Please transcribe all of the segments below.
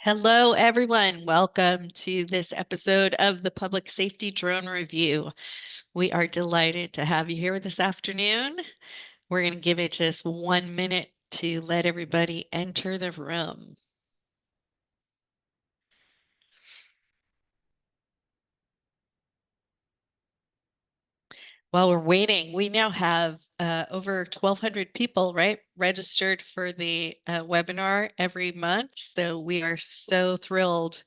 Hello, everyone. Welcome to this episode of the Public Safety Drone Review. We are delighted to have you here this afternoon. We're going to give it just 1 minute to let everybody enter the room. While we're waiting, we now have over 1,200 people, right, registered for the webinar every month. So we are so thrilled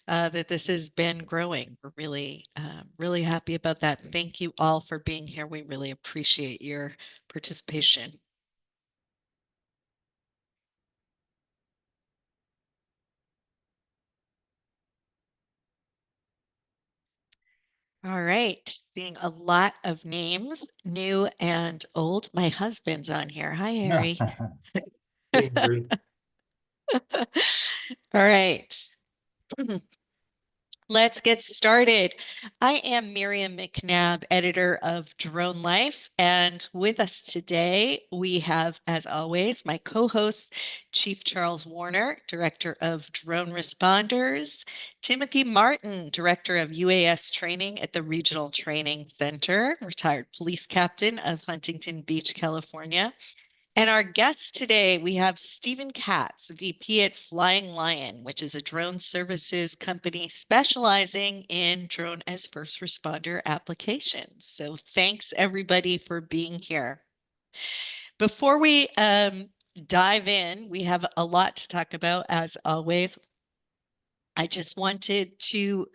that this has been growing. We're really happy about that. Thank you all for being here. We really appreciate your participation. All right, seeing a lot of names, new and old. My husband's on here. Hi, Harry. Hey, Bree. All right. Let's get started. I am Miriam McNabb, editor of Drone Life, and with us today we have, as always, my co-host, Chief Charles Warner, Director of Drone Responders, Timothy Martin, Director of UAS Training at the Regional Training Center, retired police captain of Huntington Beach, California, and our guest today, we have Stephen Katz, VP at Flying Lion, which is a drone services company specializing in drone as first responder applications. So thanks everybody for being here. Before we dive in, we have a lot to talk about as always. I just wanted to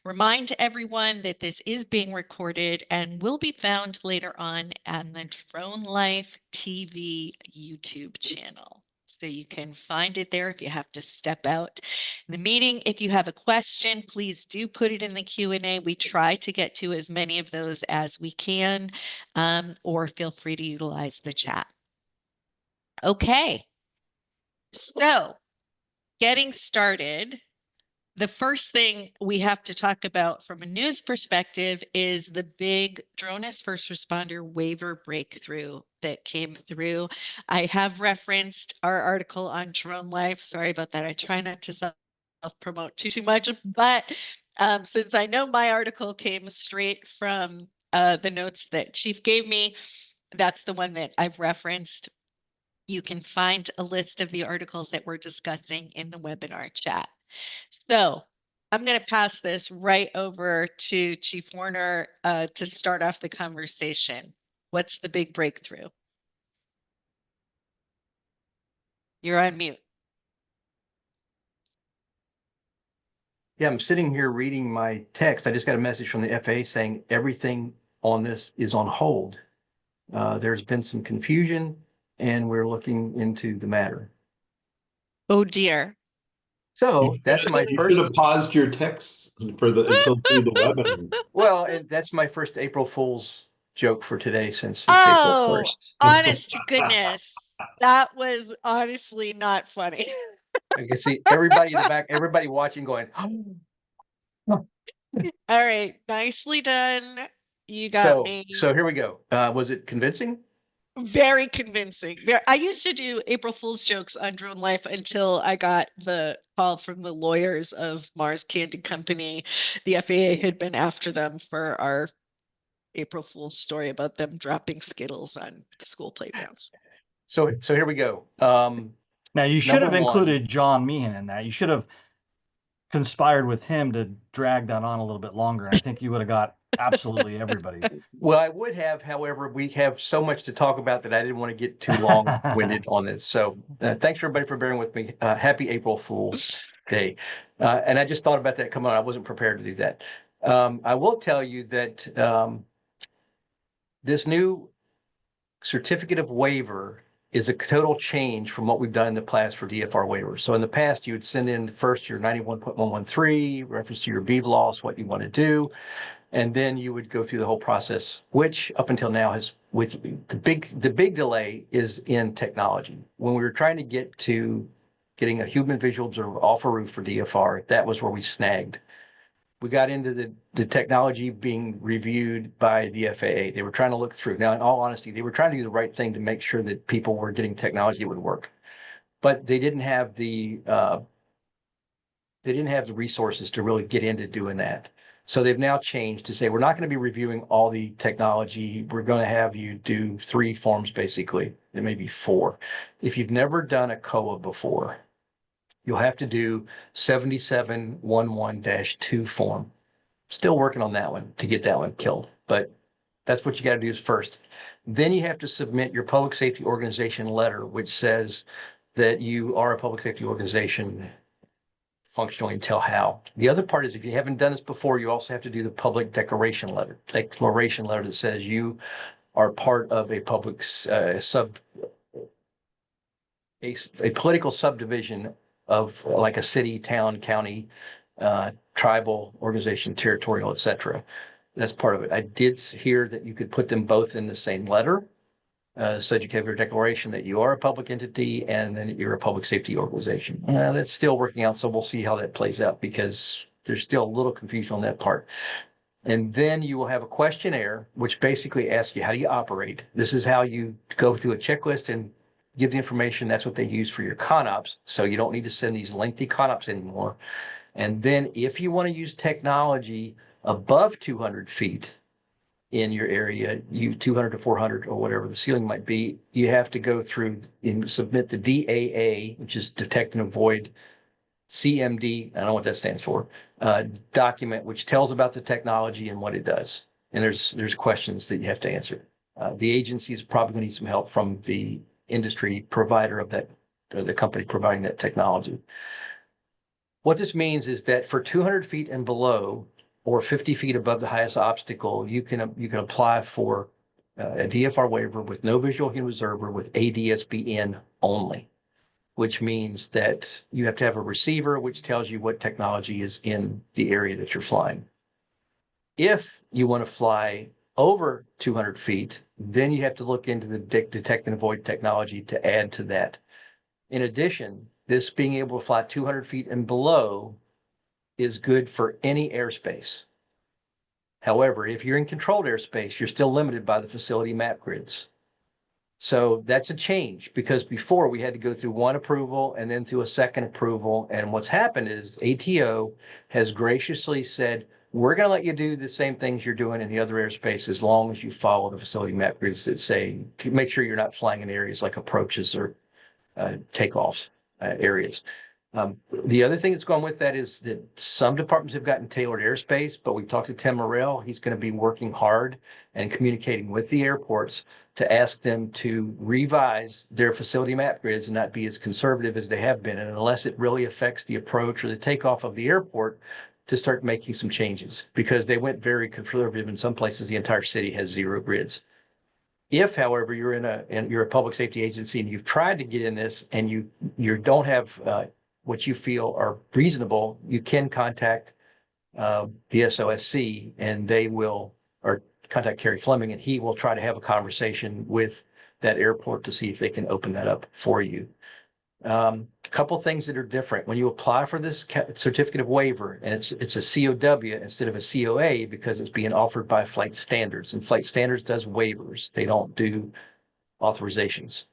remind everyone that this is being recorded and will be found later on the Drone Life TV YouTube channel. So you can find it there if you have to step out the meeting. If you have a question, please do put it in the Q&A. We try to get to as many of those as we can, or feel free to utilize the chat. Okay, so getting started. The first thing we have to talk about from a news perspective is the big drone as first responder waiver breakthrough that came through. I have referenced our article on Drone Life. Sorry about that. I try not to self-promote too much, but since I know my article came straight from the notes that Chief gave me, that's the one that I've referenced. You can find a list of the articles that we're discussing in the webinar chat. So I'm going to pass this right over to Chief Warner to start off the conversation. What's the big breakthrough? You're on mute. Yeah, I'm sitting here reading my text. I just got a message from the FAA saying everything on this is on hold. There's been some confusion, and we're looking into the matter. Oh dear. So that's my You should first. have paused your texts until through the webinar. Well, and that's my first April Fool's joke for today since it's April Oh, 1st. honest to goodness. That was honestly not funny. I can see everybody in the back, everybody watching going, All right, nicely done. You got so me. here we go. Was it convincing? Very convincing. I used to do April Fool's jokes on Drone Life until I got the call from the lawyers of Mars Candy Company. The FAA had been after them for our April Fool's story about them dropping Skittles on school playgrounds. So here we go. Now, you should Number have one. included John Meehan in that. You should have conspired with him to drag that on a little bit longer. And I think you would have got absolutely everybody. Well, I would have, however, we have so much to talk about that I didn't want to get too long-winded on this. So thanks everybody for bearing with me. Happy April Fool's Day. And I just thought about that. Come on, I wasn't prepared to do that. I will tell you that this new certificate of waiver is a total change from what we've done in the past for DFR waivers. So in the past, you would send in first your 91.113, reference to your BVLOS, what you want to do. And then you would go through the whole process, which up until now has with the big delay is in technology. When we were trying to get to getting a human visual observer off a roof for DFR, that was where we snagged. We got into the technology being reviewed by the FAA. They were trying to look through. Now, in all honesty, they were trying to do the right thing to make sure that people were getting technology that would work. But they didn't have the they didn't have the resources to really get into doing that. So they've now changed to say, we're not going to be reviewing all the technology. We're going to have you do 3 forms, basically. There may be 4. If you've never done a COA before, you'll have to do 7711-2 form. Still working on that one to get that one killed, but that's what you got to do is first. Then you have to submit your public safety organization letter, which says that you are a public safety organization functionally until how. The other part is, if you haven't done this before, you also have to do the public declaration letter that says you are part of a public a political subdivision of like a city, town, county, tribal organization, territorial, etc. That's part of it. I did hear that you could put them both in the same letter. So you have your declaration that you are a public entity and then you're a public safety organization. That's still working out, so we'll see how that plays out because there's still a little confusion on that part. And then you will have a questionnaire, which basically asks you, how do you operate? This is how you go through a checklist and give the information. That's what they use for your CONOPS. So you don't need to send these lengthy CONOPS anymore. And then if you want to use technology above 200 feet in your area, 200 to 400 or whatever the ceiling might be, you have to go through and submit the DAA, which is detect and avoid CMD, I don't know what that stands for, document, which tells about the technology and what it does. And there's questions that you have to answer. The agency is probably going to need some help from the industry provider of that, the company providing that technology. What this means is that for 200 feet and below, or 50 feet above the highest obstacle, you can apply for a DFR waiver with no visual human observer with ADSB-N only, which means that you have to have a receiver which tells you what technology is in the area that you're flying. If you want to fly over 200 feet, then you have to look into the detect and avoid technology to add to that. In addition, this being able to fly 200 feet and below is good for any airspace. However, if you're in controlled airspace, you're still limited by the facility map grids. So that's a change, because before we had to go through one approval and then through a second approval. And what's happened is ATO has graciously said, we're going to let you do the same things you're doing in the other airspace as long as you follow the facility map grids that say, to make sure you're not flying in areas like approaches or takeoffs areas. The other thing that's gone with that is that some departments have gotten tailored airspace, but we talked to Tim Morrell. He's going to be working hard and communicating with the airports to ask them to revise their facility map grids and not be as conservative as they have been. And unless it really affects the approach or the takeoff of the airport, to start making some changes, because they went very conservative. In some places, the entire city has 0 grids. If, however, you're you're a public safety agency and you've tried to get in this and you don't have what you feel are reasonable, you can contact the SOSC and they will, or contact Kerry Fleming, and he will try to have a conversation with that airport to see if they can open that up for you. A couple things that are different when you apply for this certificate of waiver, and it's a COW instead of a COA because it's being offered by Flight Standards, and Flight Standards does waivers. They don't do authorizations.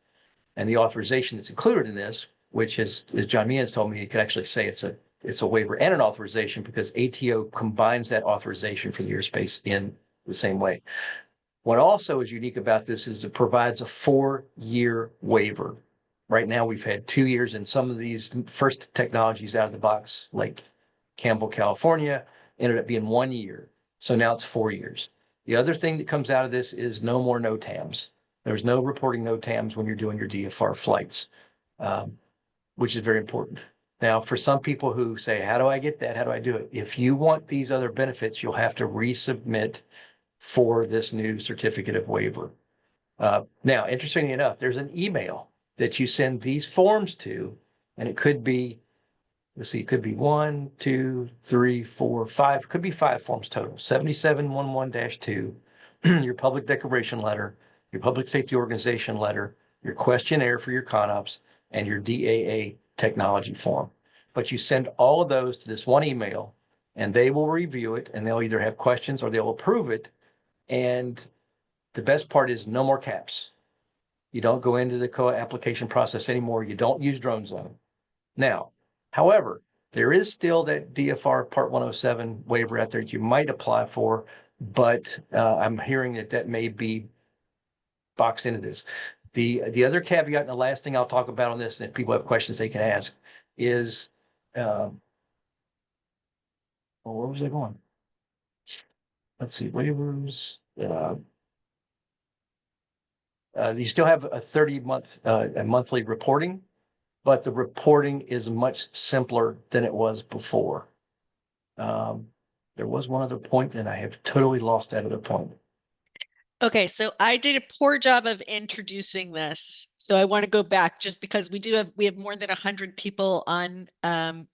And the authorization that's included in this, which is, as John Meehan's told me, you could actually say it's a waiver and an authorization, because ATO combines that authorization for the airspace in the same way. What also is unique about this is it provides a 4-year waiver. Right now, we've had 2 years, and some of these first technologies out of the box, like Campbell, California, ended up being 1 year. So now it's 4 years. The other thing that comes out of this is no more NOTAMs. There's no reporting NOTAMs when you're doing your DFR flights, which is very important. Now, for some people who say, how do I get that? How do I do it? If you want these other benefits, you'll have to resubmit for this new certificate of waiver. Now, interestingly enough, there's an email that you send these forms to, and it could be, let's see, it could be 1, 2, 3, 4, 5, it could be 5 forms total, 7711-2, your public declaration letter, your public safety organization letter, your questionnaire for your CONOPS, and your DAA technology form. But you send all of those to this one email, and they will review it, and they'll either have questions or they'll approve it. And the best part is no more caps. You don't go into the COA application process anymore. You don't use drone zone. Now, however, There is still that DFR Part 107 waiver out there that you might apply for, but I'm hearing that may be boxed into this. The other caveat, and the last thing I'll talk about on this, and if people have questions they can ask, is well, where was I going? Let's see, waivers. You still have a 30-month a monthly reporting, but the reporting is much simpler than it was before. There was one other point, and I have totally lost that other point. Okay, so I did a poor job of introducing this. So I want to go back just because we have more than 100 people on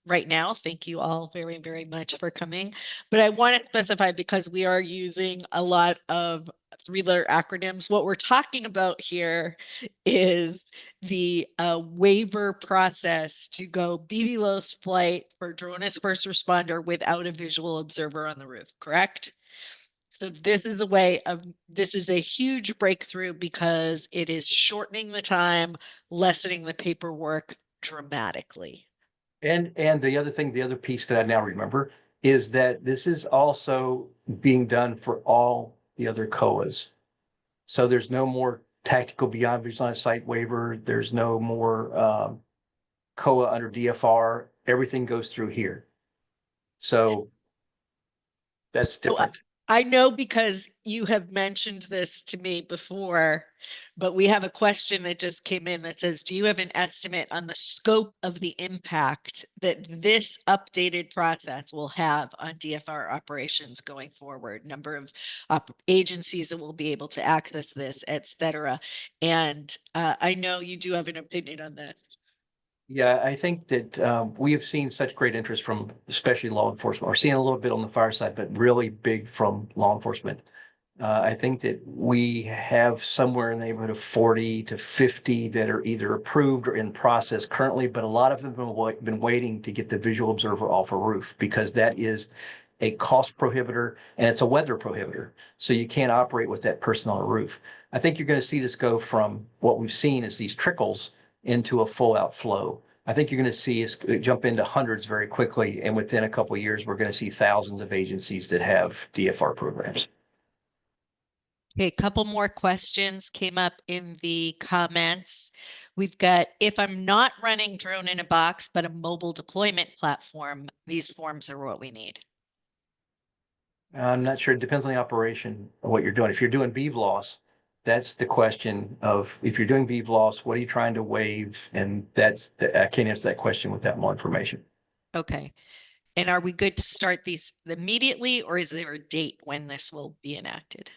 right now. Thank you all very, very much for coming. But I want to specify because we are using a lot of three-letter acronyms. What we're talking about here is the waiver process to go BVLOS flight for drone as first responder without a visual observer on the roof, correct? So this is a huge breakthrough because it is shortening the time, lessening the paperwork dramatically. And the other thing, the other piece that I now remember is that this is also being done for all the other COAs. So there's no more tactical beyond visual line of sight waiver. There's no more COA under DFR. Everything goes through here. So that's So different. I know because you have mentioned this to me before, but we have a question that just came in that says, do you have an estimate on the scope of the impact that this updated process will have on DFR operations going forward? Number of agencies that will be able to access this, et cetera. And I know you do have an opinion on this. Yeah, I think that we have seen such great interest from especially law enforcement. We're seeing a little bit on the fire side, but really big from law enforcement. I think that we have somewhere in the neighborhood of 40 to 50 that are either approved or in process currently, but a lot of them have been waiting to get the visual observer off a roof because that is a cost prohibitor and it's a weather prohibitor. So you can't operate with that person on a roof. I think you're going to see this go from what we've seen as these trickles into a full out flow. I think you're going to see us jump into hundreds very quickly. And within a couple of years, we're going to see thousands of agencies that have DFR programs. Okay, a couple more questions came up in the comments. We've got, if I'm not running drone in a box, but a mobile deployment platform, these forms are what we need. I'm not sure. It depends on the operation of what you're doing. If you're doing BVLOS, that's the question of if you're doing BVLOS, what are you trying to waive? And I can't answer that question without more information. Okay. And are we good to start these immediately, or is there a date when this will be enacted?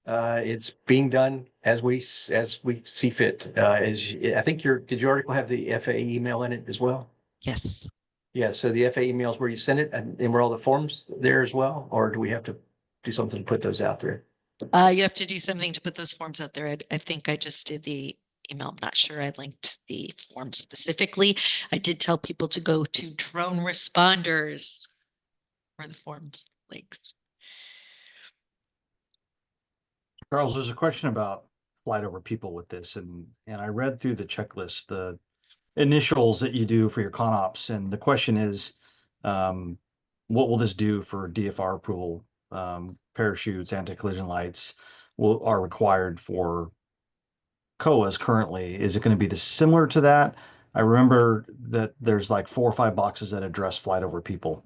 It's being done as we see fit. I think did your article have the FAA email in it as well? Yes. Yeah, so the FAA email is where you send it and where all the forms there as well, or do we have to do something to put those out there? You have to do something to put those forms out there. I think I just did the email. I'm not sure I linked the form specifically. I did tell people to go to drone responders for the forms links. Charles, there's a question about flight over people with this, and I read through the checklist, the initials that you do for your ConOps, and the question is, what will this do for DFR approval? Parachutes, anti-collision lights are required for COAs currently. Is it going to be similar to that? I remember that there's like 4 or 5 boxes that address flight over people.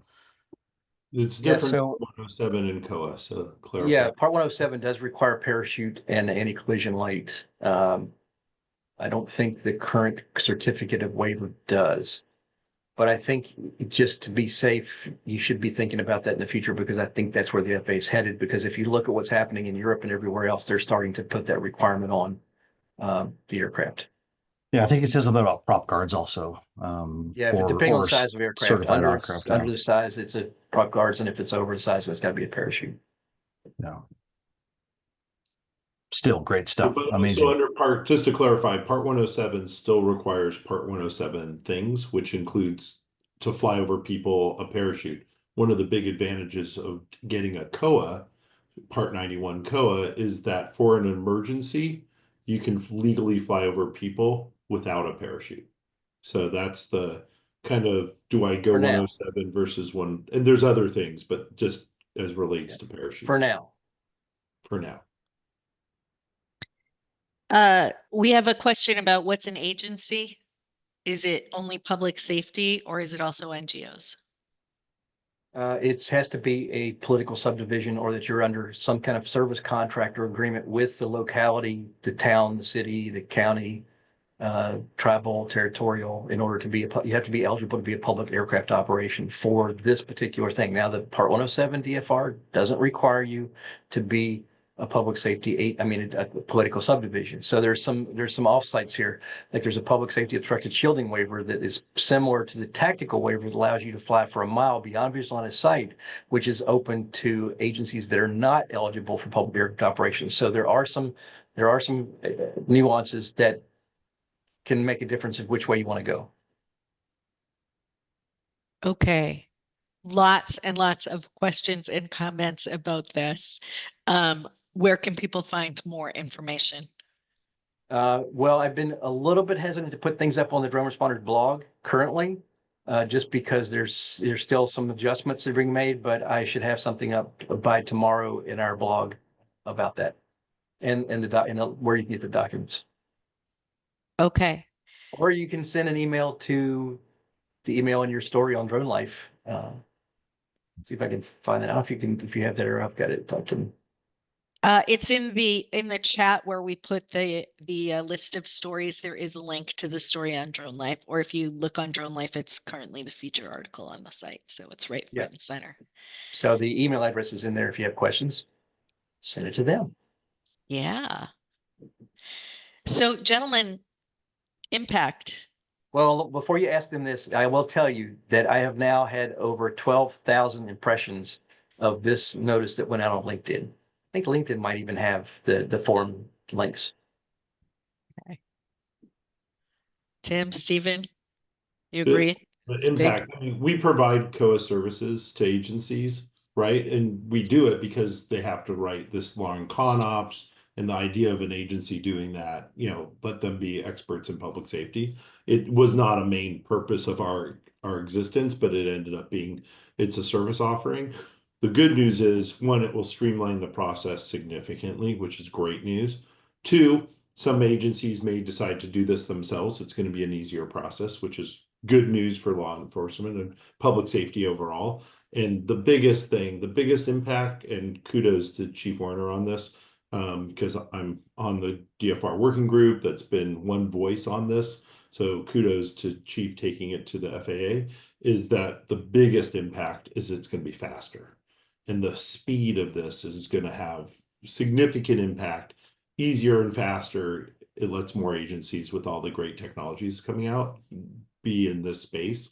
It's Yeah, different so 107 in COA, so clarify. yeah, Part 107 does require parachute and anti-collision lights. I don't think the current certificate of waiver does. But I think just to be safe, you should be thinking about that in the future because I think that's where the FAA is headed. Because if you look at what's happening in Europe and everywhere else, they're starting to put that requirement on the aircraft. Yeah, I think it says something about prop guards also. Yeah, if depending on the size of aircraft, certified aircraft. under the size, it's a prop guards, and if it's over the size, it's got to be a parachute. Yeah. Still great stuff. But Amazing. also under just to clarify, Part 107 still requires Part 107 things, which includes to fly over people a parachute. One of the big advantages of getting a COA, Part 91 COA, is that for an emergency, you can legally fly over people without a parachute. So that's the kind of, do I go For now. 107 versus one? And there's other things, but just as relates Yeah. to parachutes For now. for now. We have a question about what's an agency? Is it only public safety or is it also NGOs? It has to be a political subdivision or that you're under some kind of service contract or agreement with the locality, the town, the city, the county, tribal, territorial, in order to be, you have to be eligible to be a public aircraft operation for this particular thing. Now, the Part 107 DFR doesn't require you to be a public safety, a political subdivision. So there's some offsites here. Like there's a public safety obstructed shielding waiver that is similar to the tactical waiver that allows you to fly for a mile beyond visual line of sight, which is open to agencies that are not eligible for public aircraft operations. So there are some nuances that can make a difference of which way you want to go. Okay. Lots and lots of questions and comments about this. Where can people find more information? Well, I've been a little bit hesitant to put things up on the Drone Responders blog currently, just because there's still some adjustments that are being made, but I should have something up by tomorrow in our blog about that and where you can get the documents. Okay. Or you can send an email to the email in your story on Drone Life. See if I can find that out. If you have that, or I've got it. Talk to me. It's in the chat where we put the list of stories. There is a link to the story on Drone Life, or if you look on Drone Life, it's currently the feature article on the site, so it's right Yeah. front and center. So the email address is in there. If you have questions, send it to them. Yeah. So, gentlemen, impact. Well, before you ask them this, I will tell you that I have now had over 12,000 impressions of this notice that went out on LinkedIn. I think LinkedIn might even have the forum links. Okay. Tim, Stephen, you The, agree? the It's big. impact, I mean, we provide COA services to agencies, right? And we do it because they have to write this long con ops, and the idea of an agency doing that, let them be experts in public safety. It was not a main purpose of our existence, but it ended up being, it's a service offering. The good news is, one, it will streamline the process significantly, which is great news. Two, some agencies may decide to do this themselves. It's going to be an easier process, which is good news for law enforcement and public safety overall. And the biggest thing, the biggest impact, and kudos to Chief Warner on this, because I'm on the DFR working group that's been one voice on this. So kudos to Chief taking it to the FAA, is that the biggest impact is it's going to be faster. And the speed of this is going to have significant impact, easier and faster. It lets more agencies with all the great technologies coming out be in this space.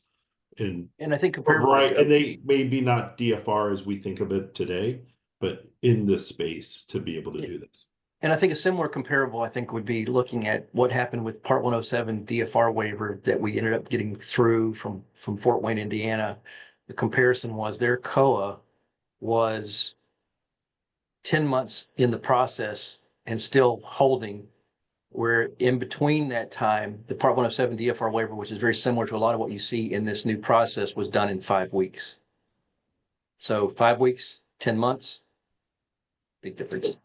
And I think right, and they may be not DFR as we think of it today, but in this space to be able to do this. And I think a similar comparable, I think, would be looking at what happened with Part 107 DFR waiver that we ended up getting through from Fort Wayne, Indiana. The comparison was their COA was 10 months in the process and still holding, where in between that time, the Part 107 DFR waiver, which is very similar to a lot of what you see in this new process, was done in 5 weeks. So 5 weeks, 10 months, big difference.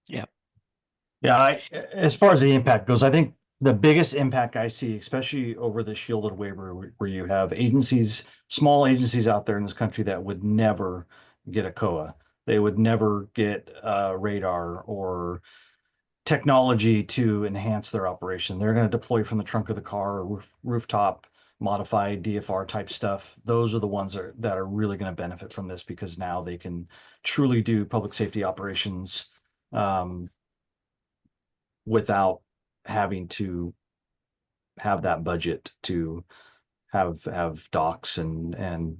Yeah. Yeah, as far as the impact goes, I think the biggest impact I see, especially over the shielded waiver, where you have agencies, small agencies out there in this country that would never get a COA. They would never get radar or technology to enhance their operation. They're going to deploy from the trunk of the car or rooftop modified DFR type stuff. Those are the ones that are really going to benefit from this, because now they can truly do public safety operations without having to have that budget to have docks and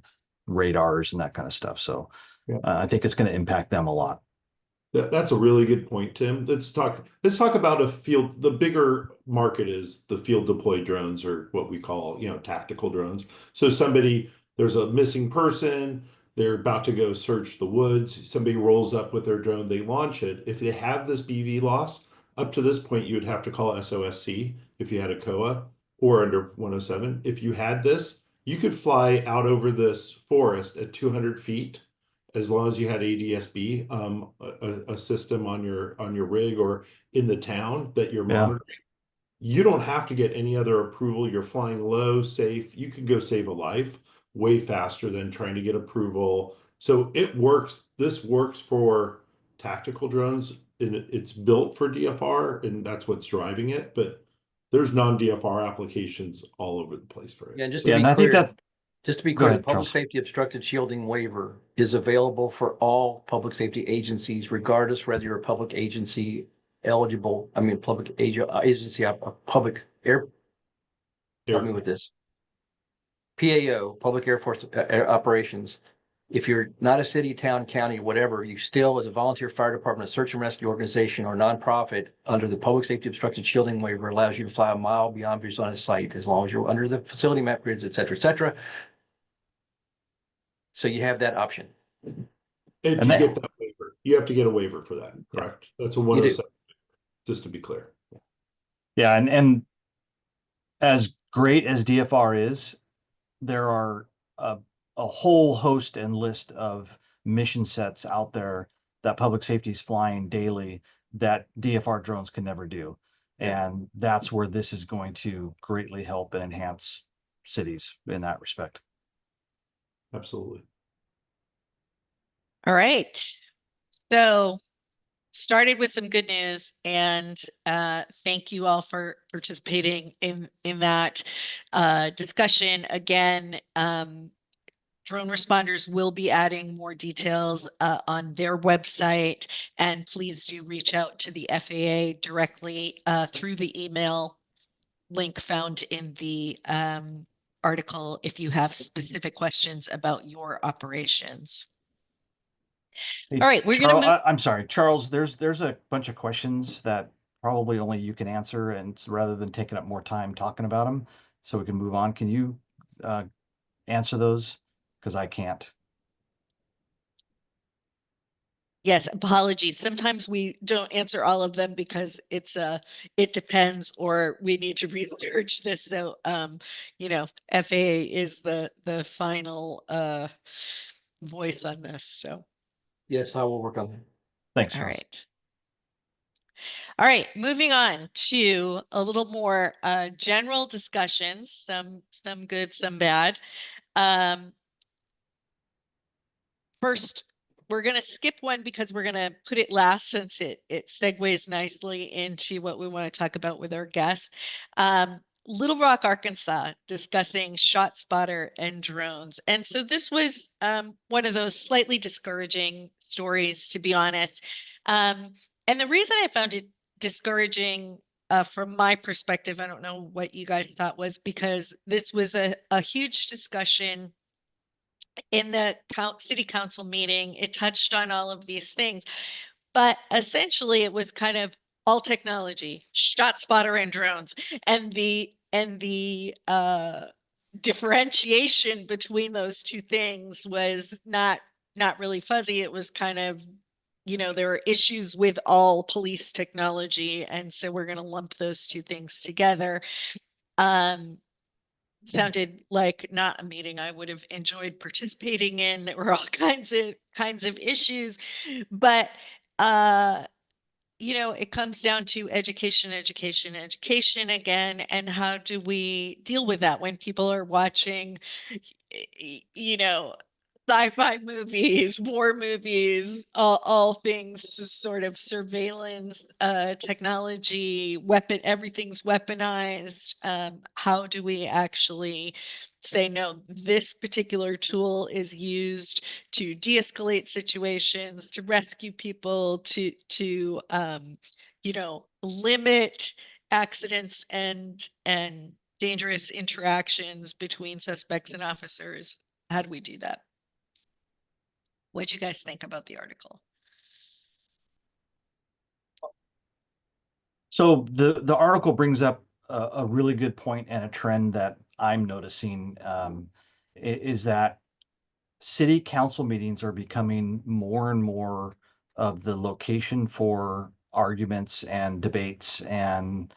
radars and that kind of stuff. So Yeah. I think it's going to impact them a lot. That's a really good point, Tim. Let's talk about a field. The bigger market is the field deployed drones, or what we call, tactical drones. So there's a missing person, they're about to go search the woods, somebody rolls up with their drone, they launch it. If they have this BV loss, up to this point, you would have to call SOSC if you had a COA, or under 107. If you had this, you could fly out over this forest at 200 feet as long as you had ADSB, a system on your rig or in the town that you're Yeah. monitoring. You don't have to get any other approval. You're flying low, safe. You could go save a life way faster than trying to get approval. So it works. This works for tactical drones, and it's built for DFR, and that's what's driving it. But there's non-DFR applications all over the place for it. Yeah, and just So to Yeah, be and I think clear, that, the go ahead, public Charles. safety obstructed shielding waiver is available for all public safety agencies, regardless whether you're a public agency eligible, I mean, agency, a public air, help me with this. PAO, Public Air Force Operations. If you're not a city, town, county, whatever, you still, as a volunteer fire department, a search and rescue organization, or nonprofit, under the public safety obstructed shielding waiver, allows you to fly a mile beyond visual line of sight, as long as you're under the facility map grids, et cetera, et cetera. So you have that option. if And you that, get that waiver, you have to get a waiver for that, correct? That's a You do. 107, just to be clear. yeah, and as great as DFR is, there are a whole host and list of mission sets out there that public safety is flying daily that DFR drones can never do. Yeah. And that's where this is going to greatly help and enhance cities in that respect. Absolutely. All right. So started with some good news, and thank you all for participating in that discussion. Again, drone responders will be adding more details on their website, and please do reach out to the FAA directly through the email link found in the article if you have specific questions about your operations. Hey, All right, we're going to move. I'm sorry, Charles, there's a bunch of questions that probably only you can answer, and rather than taking up more time talking about them, so we can move on, can you answer those? Because I can't. Yes, apologies. Sometimes we don't answer all of them because it depends, or we need to research this. So FAA is the final voice on this. So Yes, I will work on that. Thanks, all Charles. right. All right, moving on to a little more general discussions, some good, some bad. First, we're going to skip one because we're going to put it last, since it segues nicely into what we want to talk about with our guest. Little Rock, Arkansas, discussing shot spotter and drones. And so this was one of those slightly discouraging stories, to be honest. And the reason I found it discouraging from my perspective, I don't know what you guys thought, was because this was a huge discussion in the city council meeting. It touched on all of these things, but essentially it was kind of all technology, shot spotter and drones, and the differentiation between those two things was not really fuzzy. It was kind of, there are issues with all police technology, and so we're going to lump those two things together. Sounded like not a meeting I would have enjoyed participating in. There were all kinds of issues, but it comes down to education, education, education again. And how do we deal with that when people are watching, sci-fi movies, war movies, all things sort of surveillance, technology, everything's weaponized. How do we actually say, no, this particular tool is used to de-escalate situations, to rescue people, to limit accidents and dangerous interactions between suspects and officers? How do we do that? What'd you guys think about the article? So the article brings up a really good point and a trend that I'm noticing, is that city council meetings are becoming more and more of the location for arguments and debates and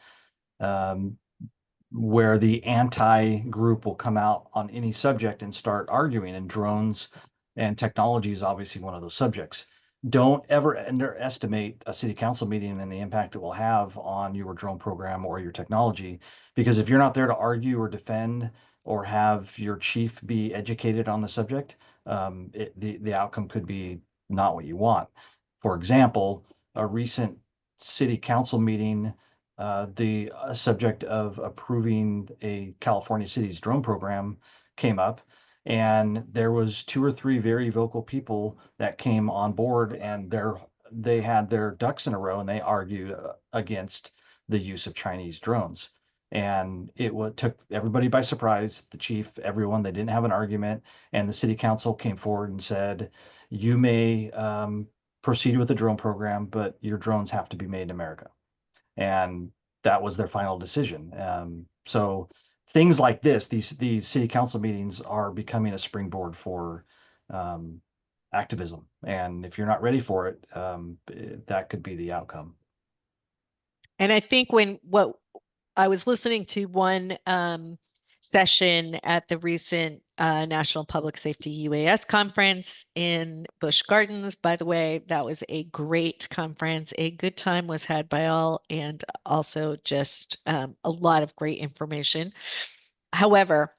where the anti group will come out on any subject and start arguing, and drones and technology is obviously one of those subjects. Don't ever underestimate a city council meeting and the impact it will have on your drone program or your technology, because if you're not there to argue or defend or have your chief be educated on the subject, the outcome could be not what you want. For example, a recent city council meeting, the subject of approving a California city's drone program came up, and there was two or three very vocal people that came on board, and they had their ducks in a row, and they argued against the use of Chinese drones. And took everybody by surprise, the chief, everyone. They didn't have an argument, and the city council came forward and said, "You may proceed with the drone program, but your drones have to be made in America." And that was their final decision. So things like this, these city council meetings are becoming a springboard for activism. And if you're not ready for it, that could be the outcome. And I think what I was listening to one session at the recent National Public Safety UAS conference in Busch Gardens. By the way, that was a great conference. A good time was had by all, and also just a lot of great information. However,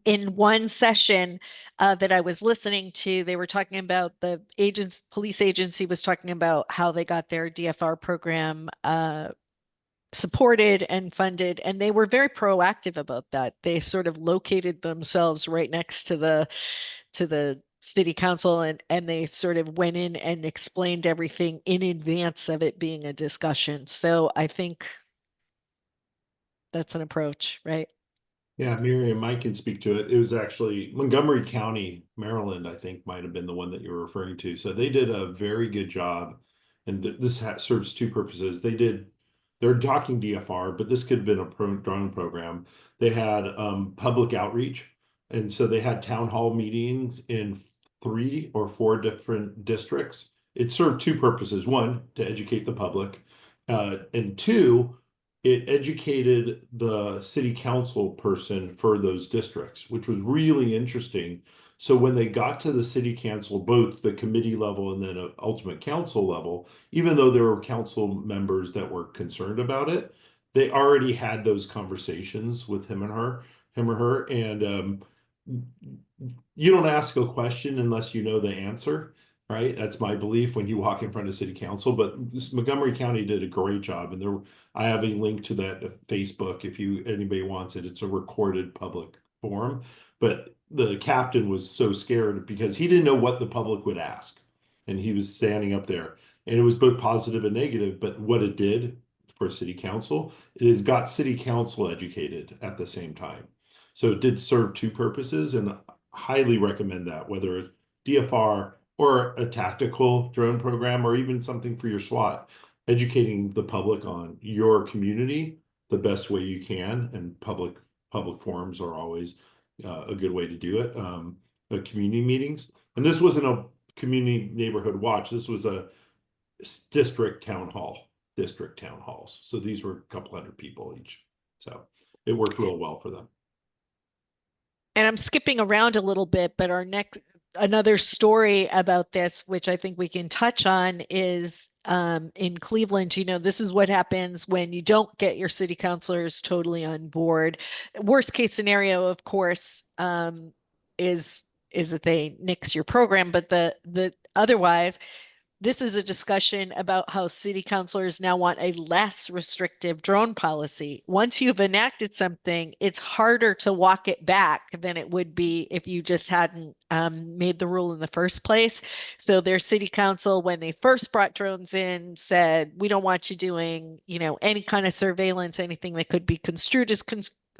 in one session that I was listening to, they were talking about police agency was talking about how they got their DFR program supported and funded, and they were very proactive about that. They sort of located themselves right next to the city council, and they sort of went in and explained everything in advance of it being a discussion. So I think that's an approach, right? Yeah, Miriam, Mike can speak to it. It was actually Montgomery County, Maryland, I think might have been the one that you were referring to. So they did a very good job, and serves two purposes. They're talking DFR, but this could have been a drone program. They had public outreach, and so they had town hall meetings in 3 or 4 different districts. It served two purposes: one, to educate the public, and two, it educated the city council person for those districts, which was really interesting. So when they got to the city council, both the committee level and then a ultimate council level, even though there were council members that were concerned about it, they already had those conversations with him or her. And you don't ask a question unless you know the answer, right? That's my belief when you walk in front of city council. But Montgomery County did a great job, and I have a link to that Facebook if anybody wants it. It's a recorded public forum. But the captain was so scared because he didn't know what the public would ask, and he was standing up there, and it was both positive and negative. But what it did for city council, it has got city council educated at the same time. So it did serve two purposes, and highly recommend that, whether it's DFR or a tactical drone program or even something for your SWAT, educating the public on your community the best way you can. And public forums are always a good way to do it. Community meetings, and this wasn't a community neighborhood watch. This was a district town halls. So these were a couple hundred people each. So it worked real well for them. And I'm skipping around a little bit, but another story about this, which I think we can touch on, is in Cleveland. This is what happens when you don't get your city councilors totally on board. Worst case scenario, of course, is that they nix your program, but the otherwise, this is a discussion about how city councilors now want a less restrictive drone policy. Once you've enacted something, it's harder to walk it back than it would be if you just hadn't made the rule in the first place. So their city council, when they first brought drones in, said, we don't want you doing, any kind of surveillance, anything that could be construed as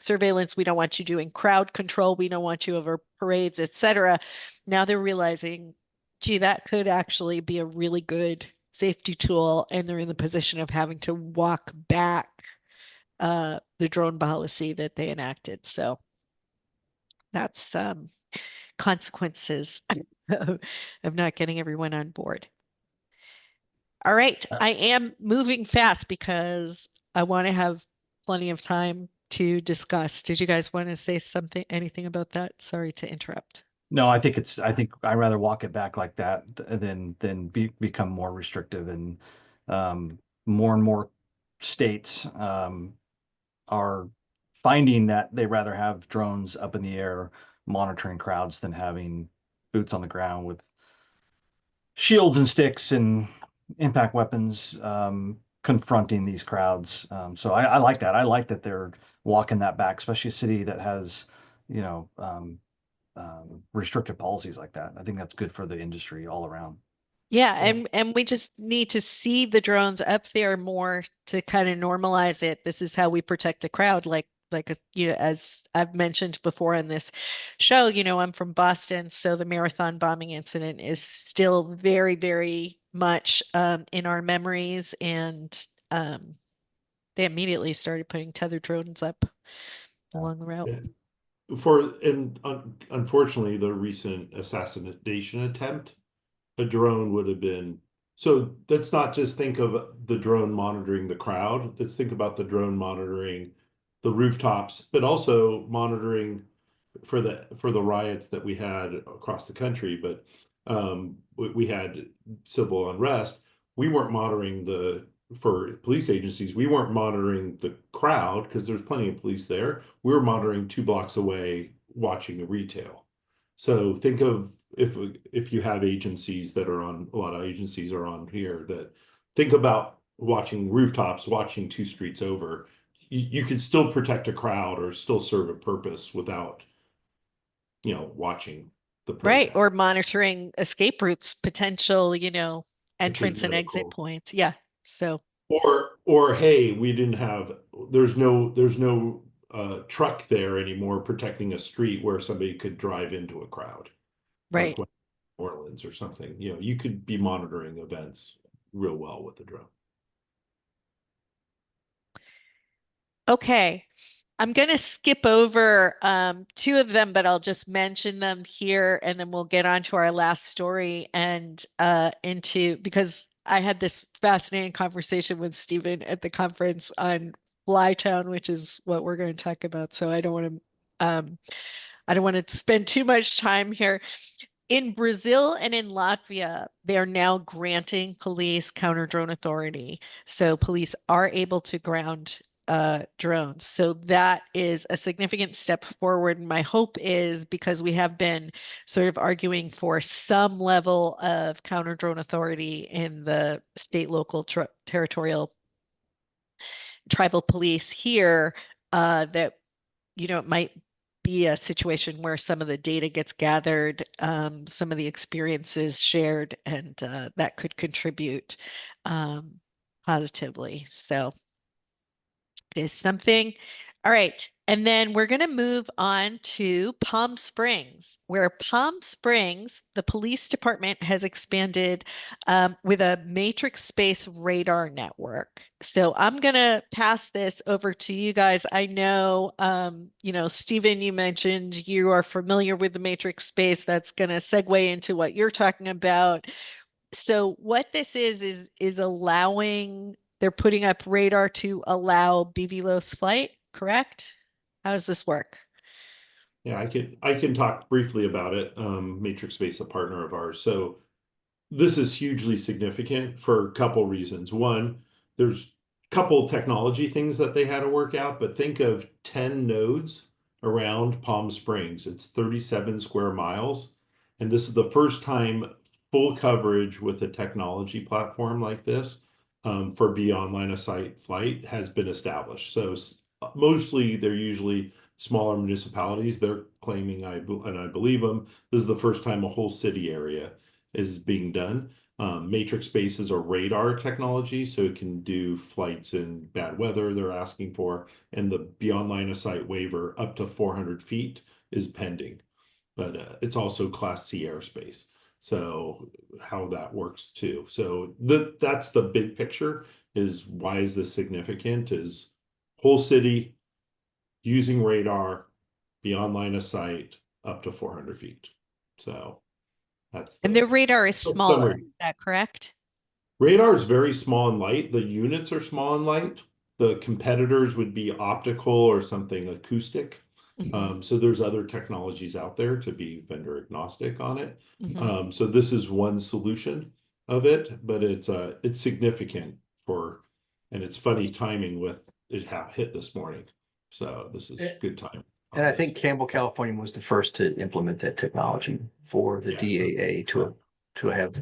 surveillance. We don't want you doing crowd control. We don't want you over parades, etc. Now they're realizing, gee, that could actually be a really good safety tool, and they're in the position of having to walk back the drone policy that they enacted. So that's consequences of not getting everyone on board. All right, I am moving fast because I want to have plenty of time to discuss. Did you guys want to say anything about that? Sorry to interrupt. No, I think I'd rather walk it back like that than become more restrictive, and um, more and more states are finding that they rather have drones up in the air monitoring crowds than having boots on the ground with shields and sticks and impact weapons confronting these crowds. So I like that. I like that they're walking that back, especially a city that has, you know, restrictive policies like that. I think that's good for the industry all around. Yeah, Yeah. and we just need to see the drones up there more to kind of normalize it. This is how we protect a crowd, you know, as I've mentioned before in this show, you know, I'm from Boston, so the marathon bombing incident is still very, very much in our memories, and they immediately started putting tethered drones up along the route. Yeah. Unfortunately, the recent assassination attempt, a drone would have been. So let's not just think of the drone monitoring the crowd. Let's think about the drone monitoring the rooftops, but also monitoring for the riots that we had across the country. But we had civil unrest. We weren't monitoring for police agencies. We weren't monitoring the crowd because there's plenty of police there. We were monitoring 2 blocks away, watching a retail. So think of if you have agencies that are on, a lot of agencies are on here, that think about watching rooftops, watching 2 streets over. You could still protect a crowd or still serve a purpose without, watching the Right, protest, or monitoring escape routes, potential, you know, which is entrance and really exit cool. points. Yeah. So, Or hey, we didn't have, there's no truck there anymore protecting a street where somebody could drive into a crowd, like right. New Orleans or something. You could be monitoring events real well with the drone. Okay. I'm going to skip over two of them, but I'll just mention them here and then we'll get on to our last story and into because I had this fascinating conversation with Stephen at the conference on Flytown, which is what we're going to talk about. So I don't want to spend too much time here. In Brazil and in Latvia, they are now granting police counter drone authority. So police are able to ground drones. So that is a significant step forward. And my hope is because we have been sort of arguing for some level of counter drone authority in the state, local, territorial, tribal police here, that you know, it might be a situation where some of the data gets gathered, some of the experiences shared, and that could contribute um, positively. So it is something. All right. And then we're going to move on to Palm Springs, where Palm Springs, the police department has expanded with a matrix space radar network. So I'm going to pass this over to you guys. I know, you know, Stephen, you mentioned you are familiar with the matrix space. That's going to segue into what you're talking about. So what this is allowing, they're putting up radar to allow BVLOS flight, correct? How does this work? Yeah, I can talk briefly about it. Matrix Space, a partner of ours. So this is hugely significant for a couple reasons. One, there's a couple technology things that they had to work out, but think of 10 nodes around Palm Springs. It's 37 square miles. And this is the first time full coverage with a technology platform like this, for beyond line of sight flight has been established. So mostly they're usually smaller municipalities. They're claiming, and I believe them, this is the first time a whole city area is being done. Matrix Space is a radar technology, so it can do flights in bad weather they're asking for, and the beyond line of sight waiver up to 400 feet is pending. But it's also Class C airspace. So how that works too. So that's the big picture, is why is this significant, is whole city using radar beyond line of sight up to 400 feet. So that's And the their radar is smaller. summary. Is that correct? Radar is very small and light. The units are small and light. The competitors would be optical or something acoustic. So there's other technologies out there to be vendor agnostic on it. So this is one solution of it, but it's significant and it's funny timing with it hit this morning. So this is good time. And I think Campbell, California was the first to implement that technology for the DAA to have.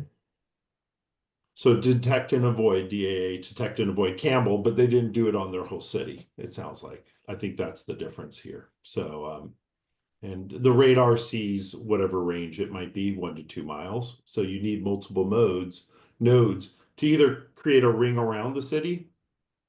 So detect and avoid, DAA, detect and avoid Campbell, but they didn't do it on their whole city, it sounds like. I think that's the difference here. So, and the radar sees whatever range it might be, 1 to 2 miles. So you need multiple nodes to either create a ring around the city,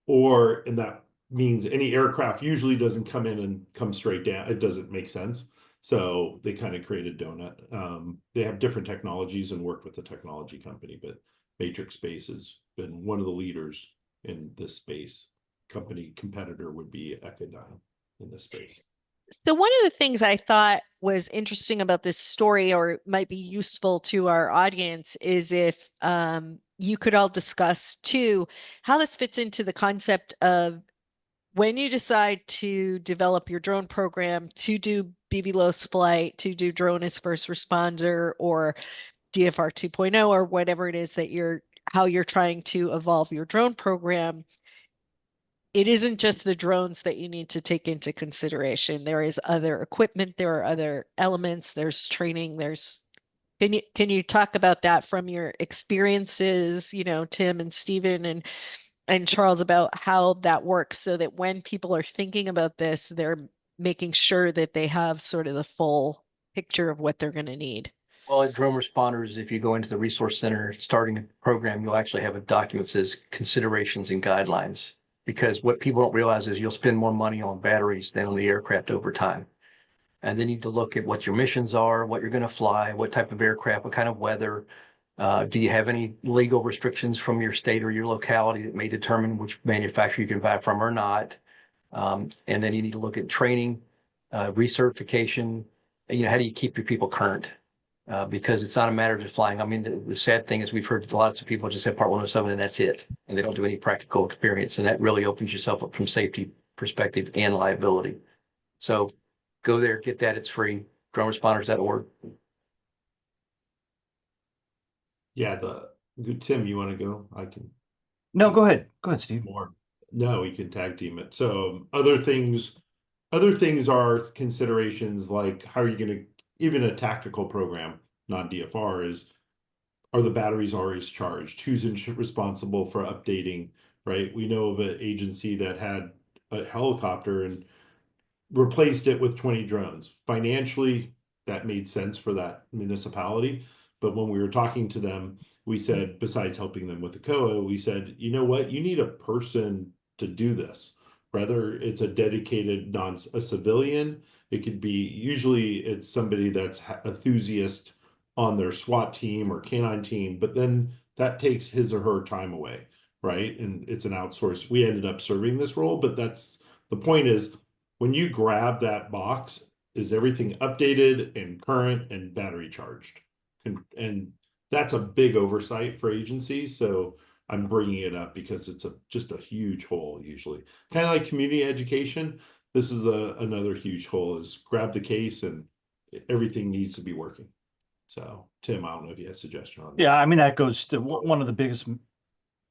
and that means any aircraft usually doesn't come in and come straight down. It doesn't make sense. So they kind of create a donut. They have different technologies and work with the technology company, but Matrix Space has been one of the leaders in this space. Competitor would be Echodyne in this space. So one of the things I thought was interesting about this story, or might be useful to our audience, is if you could all discuss too how this fits into the concept of when you decide to develop your drone program to do BVLOS flight, to do drone as first responder or DFR 2.0 or whatever it is that how you're trying to evolve your drone program. It isn't just the drones that you need to take into consideration. There is other equipment, there are other elements, there's training, can you talk about that from your experiences, Tim and Stephen and Charles, about how that works so that when people are thinking about this, they're making sure that they have sort of the full picture of what they're going to need. Well, at drone responders, if you go into the resource center starting a program, you'll actually have a document that says considerations and guidelines. Because what people don't realize is you'll spend more money on batteries than on the aircraft over time. And then you need to look at what your missions are, what you're going to fly, what type of aircraft, what kind of weather. Do you have any legal restrictions from your state or your locality that may determine which manufacturer you can buy from or not? And then you need to look at training, recertification. How do you keep your people current? Because it's not a matter of just flying. I mean, the sad thing is we've heard lots of people just have Part 107 and that's it. And they don't do any practical experience. And that really opens yourself up from safety perspective and liability. So go there, get that. It's free. Droneresponders.org. Yeah, Tim, you want to go? I can. No, go ahead. Go ahead, Steve. More. No, we can tag team it. So other things are considerations like how are you going to, even a tactical program, non-DFR, are the batteries always charged? Who's responsible for updating, right? We know of an agency that had a helicopter and replaced it with 20 drones. Financially, that made sense for that municipality. But when we were talking to them, we said, besides helping them with the COA, we said, you know what, you need a person to do this. Whether it's a dedicated a civilian, it could be, usually it's somebody that's enthusiast on their SWAT team or canine team, but then that takes his or her time away, right? And it's an outsource. We ended up serving this role, but that's the point is when you grab that box, is everything updated and current and battery charged? And that's a big oversight for agencies. So I'm bringing it up because it's just a huge hole usually. Kind of like community education. This is another huge hole is grab the case and everything needs to be working. So Tim, I don't know if you have a suggestion on that. Yeah, I mean, that goes to one of the biggest,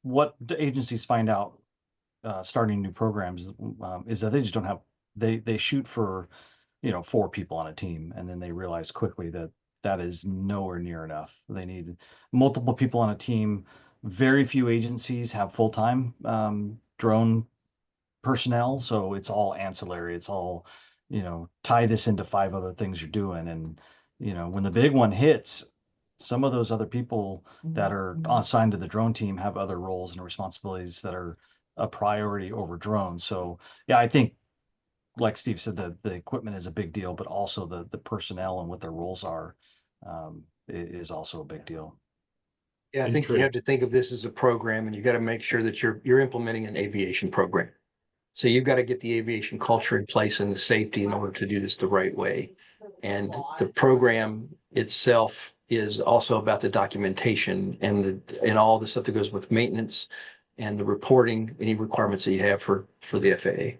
what the agencies find out starting new programs is that they just don't have, they shoot for, 4 people on a team, and then they realize quickly that that is nowhere near enough. They need multiple people on a team. Very few agencies have full-time drone personnel, so it's all ancillary. It's all, tie this into 5 other things you're doing. And, when the big one hits, some of those other people that are assigned to the drone team have other roles and responsibilities that are a priority over drones. So yeah, I think like Steve said, the equipment is a big deal, but also the personnel and what their roles are is also a big deal. Yeah, I think you have to think of this as a program, and you got to make sure that you're implementing an aviation program. So you've got to get the aviation culture in place and the safety in order to do this the right way. And the program itself is also about the documentation and all the stuff that goes with maintenance and the reporting, any requirements that you have for the FAA.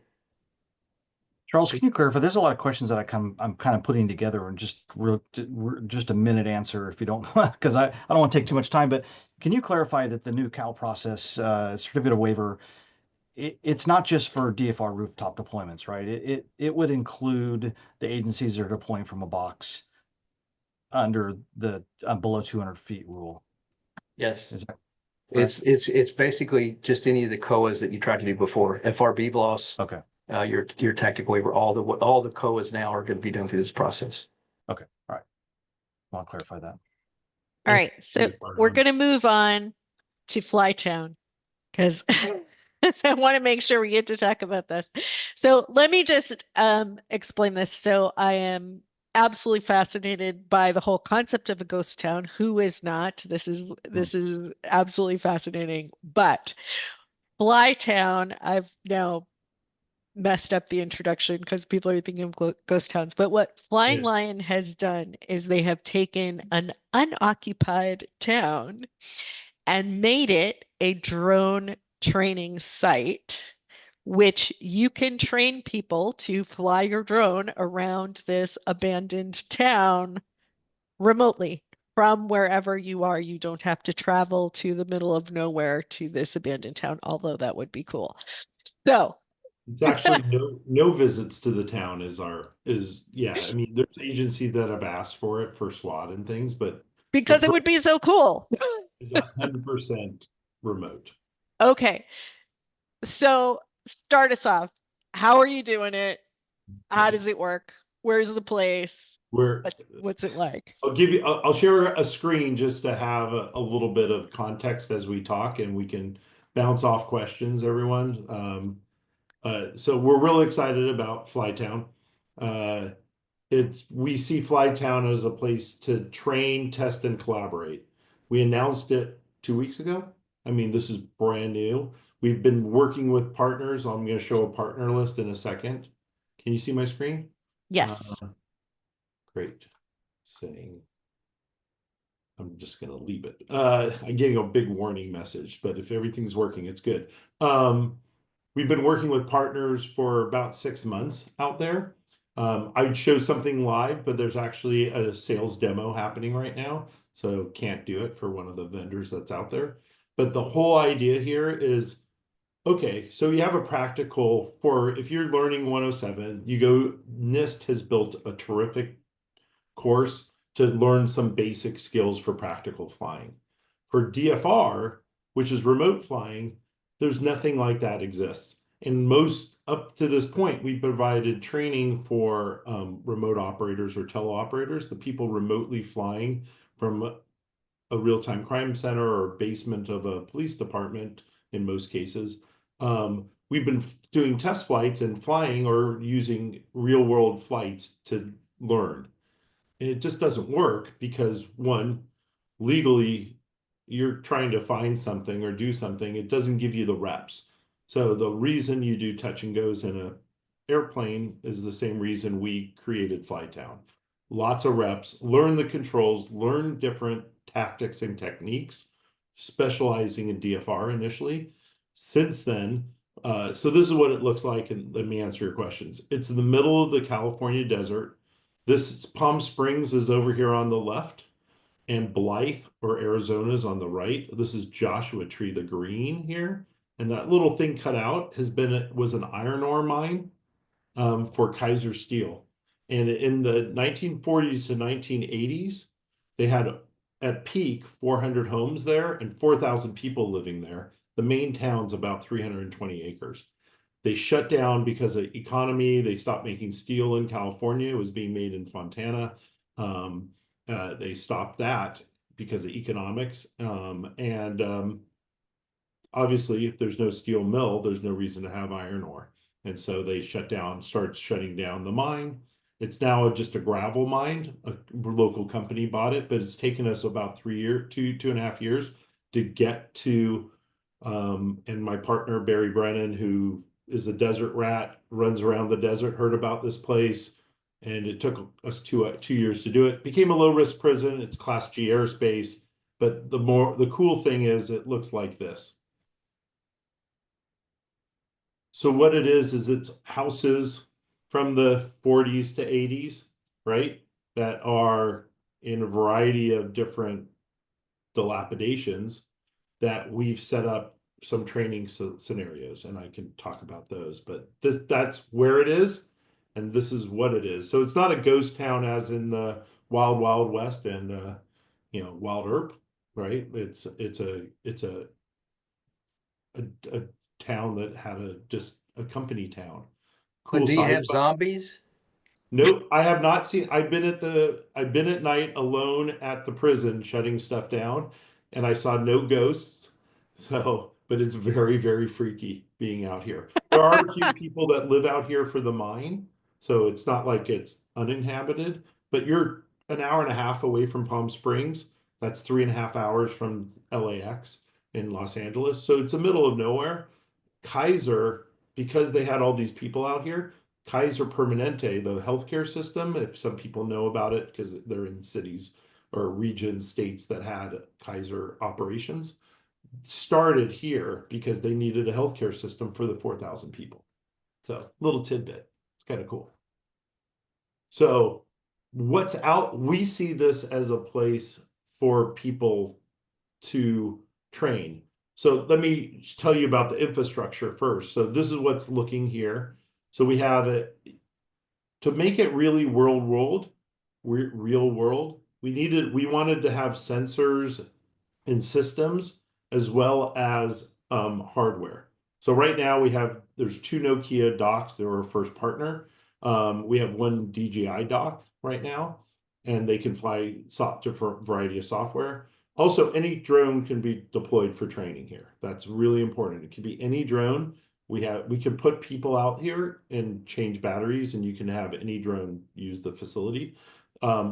Charles, can you clarify? There's a lot of questions that I'm kind of putting together and just a minute answer if you don't, because I don't want to take too much time. But can you clarify that the new CAL process, certificate of waiver, it's not just for DFR rooftop deployments, right? It would include the agencies that are deploying from a box under the below 200 feet rule. Yes. Is that correct? It's basically just any of the COAs that you tried to do before. FRB loss, Okay. Your tactic waiver, all the COAs now are going to be done through this process. Okay. All right. I want to clarify that. All right, so we're going to move on to Flytown because I want to make sure we get to talk about this. So let me just explain this. So I am absolutely fascinated by the whole concept of a ghost town. Who is not? This is absolutely fascinating. But Flytown, I've now messed up the introduction because people are thinking of ghost towns. But what Flying Lion has done is they have taken an unoccupied town and made it a drone training site, which you can train people to fly your drone around this abandoned town remotely from wherever you are. You don't have to travel to the middle of nowhere to this abandoned town, although that would be cool. So it's actually no visits to the town yeah. I mean, there's agencies that have asked for it for SWAT and things, but because it would be so cool. it's 100% remote. Okay. So start us off. How are you doing it? How does it work? Where's the place? What's it like? I'll share a screen just to have a little bit of context as we talk, and we can bounce off questions, everyone. So we're really excited about Flytown. We see Flytown as a place to train, test, and collaborate. We announced it 2 weeks ago. I mean, this is brand new. We've been working with partners. I'm going to show a partner list in a second. Can you see my screen? Yes. Great. Saying I'm just going to leave it. I'm getting a big warning message, but if everything's working, it's good. We've been working with partners for about 6 months out there. I'd show something live, but there's actually a sales demo happening right now, so can't do it for one of the vendors that's out there. But the whole idea here is, okay, so you have a practical for if you're learning 107, NIST has built a terrific course to learn some basic skills for practical flying. For DFR, which is remote flying, there's nothing like that exists. And most up to this point, we provided training for remote operators or teleoperators, the people remotely flying from a real-time crime center or basement of a police department in most cases. We've been doing test flights and flying or using real-world flights to learn. And it just doesn't work because one, legally, you're trying to find something or do something, it doesn't give you the reps. So the reason you do touch and goes in an airplane is the same reason we created Flytown. Lots of reps, learn the controls, learn different tactics and techniques, specializing in DFR initially. Since then, so this is what it looks like, and let me answer your questions. It's in the middle of the California desert. This Palm Springs is over here on the left, and Blythe or Arizona is on the right. This is Joshua Tree, the green here. And that little thing cut out was an iron ore mine for Kaiser Steel. And in the 1940s to 1980s, they had at peak 400 homes there and 4,000 people living there. The main town's about 320 acres. They shut down because of economy. They stopped making steel in California. It was being made in Fontana. They stopped that because of economics. Obviously, if there's no steel mill, there's no reason to have iron ore. And so they started shutting down the mine. It's now just a gravel mine. A local company bought it, but it's taken us about 2.5 years to get to, and my partner, Barry Brennan, who is a desert rat, runs around the desert, heard about this place, and it took us 2 years to do it. Became a low risk prison. It's Class G airspace, but the cool thing is it looks like this. So what it is it's houses from the 40s to 80s, right? That are in a variety of different dilapidations that we've set up some training scenarios, and I can talk about those, but that's where it is, and this is what it is. So it's not a ghost town as in the Wild Wild West and Wild Earp, right? It's a town that had just a company town. But Cool do you side. have zombies? No, I have not seen. I've been at night alone at the prison shutting stuff down, and I saw no ghosts. So, but it's very, very freaky being out here. There are a few people that live out here for the mine, so it's not like it's uninhabited, but you're an hour and a half away from Palm Springs. That's 3.5 hours from LAX in Los Angeles. So it's the middle of nowhere. Kaiser, because they had all these people out here, Kaiser Permanente, the healthcare system, if some people know about it because they're in cities or regions, states that had Kaiser operations, started here because they needed a healthcare system for the 4,000 people. So, little tidbit. It's kind of cool. So, what's out? We see this as a place for people to train. So let me tell you about the infrastructure first. So this is what's looking here. So we have it to make it really real world. We wanted to have sensors and systems as well as hardware. So right now there's two Nokia docks. They're our first partner. We have one DJI dock right now, and they can fly different variety of software. Also, any drone can be deployed for training here. That's really important. It can be any drone. We can put people out here and change batteries, and you can have any drone use the facility.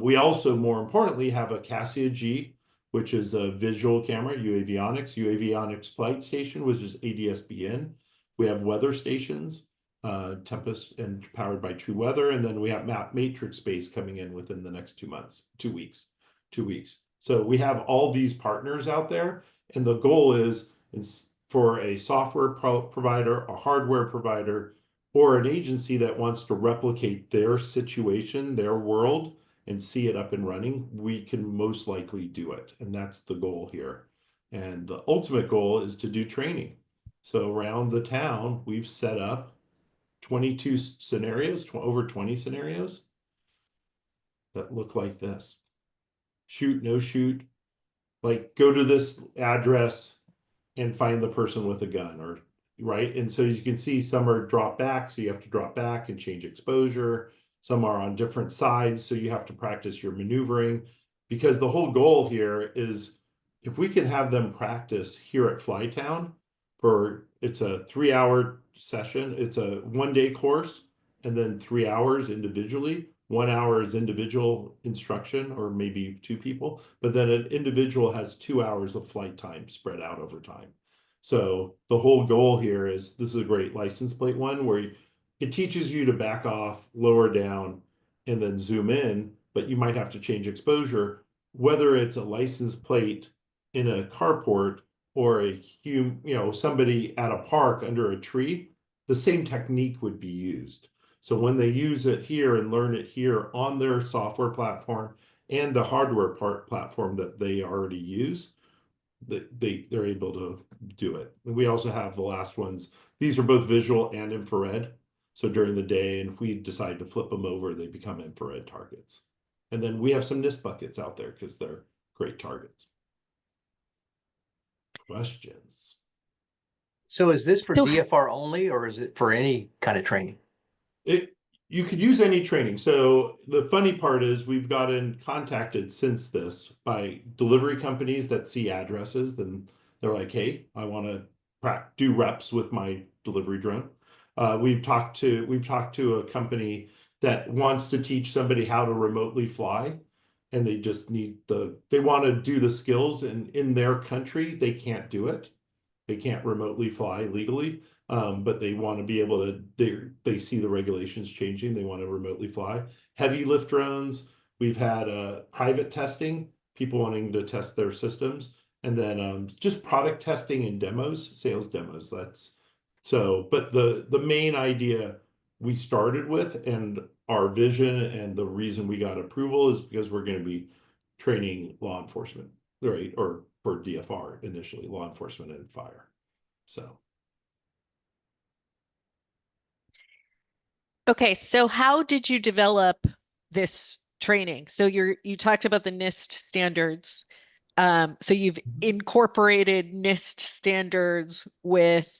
We also, more importantly, have a Cassia G, which is a visual camera, UAVionics. UAVionics Flight Station, which is ADS-BN. We have weather stations, Tempest and powered by True Weather, and then we have Map Matrix Base coming in within the next 2 weeks. So we have all these partners out there, and the goal is for a software provider, a hardware provider, or an agency that wants to replicate their situation, their world, and see it up and running, we can most likely do it. And that's the goal here. And the ultimate goal is to do training. So around the town, we've set up 22 scenarios, over 20 scenarios that look like this. Shoot, no shoot, like go to this address and find the person with a gun, or right. And so you can see some are drop back, so you have to drop back and change exposure. Some are on different sides, so you have to practice your maneuvering, because the whole goal here is if we can have them practice here at Flytown it's a 3-hour session, it's a 1-day course, and then 3 hours individually. 1 hour is individual instruction, or maybe 2 people, but then an individual has 2 hours of flight time spread out over time. So the whole goal here is, this is a great license plate one where it teaches you to back off, lower down, and then zoom in, but you might have to change exposure, whether it's a license plate in a carport or somebody at a park under a tree. The same technique would be used. So when they use it here and learn it here on their software platform and the hardware platform that they already use, they're able to do it. And we also have the last ones. These are both visual and infrared. So during the day, and if we decide to flip them over, they become infrared targets. And then we have some NIST buckets out there because they're great targets. Questions? So is this for So- DFR only, or is it for any kind of training? You could use any training. So the funny part is we've gotten contacted since this by delivery companies that see addresses. Then they're like, hey, I want to do reps with my delivery drone. We've talked to a company that wants to teach somebody how to remotely fly, and they just they want to do the skills, and in their country they can't do it. They can't remotely fly legally, but they want to be able to. They see the regulations changing. They want to remotely fly heavy lift drones. We've had private testing, people wanting to test their systems, and then just product testing and demos, sales demos. So, but the main idea we started with and our vision and the reason we got approval is because we're going to be training law enforcement, right? Or for DFR initially, law enforcement and fire. So. Okay, so how did you develop this training? So you talked about the NIST standards. So you've incorporated NIST standards with,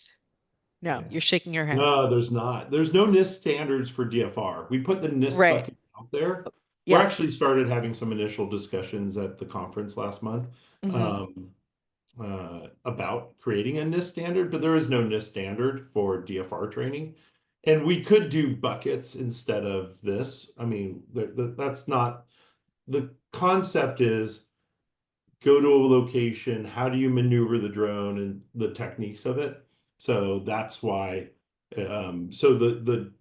no, Yeah. you're shaking your head. No, there's not. There's no NIST standards for DFR. We put the NIST Right. bucket out there. We're Yeah. actually started having some initial discussions at the conference last month Mhm. about creating a NIST standard, but there is no NIST standard for DFR training. And we could do buckets instead of this. I mean, that's not the concept is go to a location, how do you maneuver the drone and the techniques of it. So that's why so the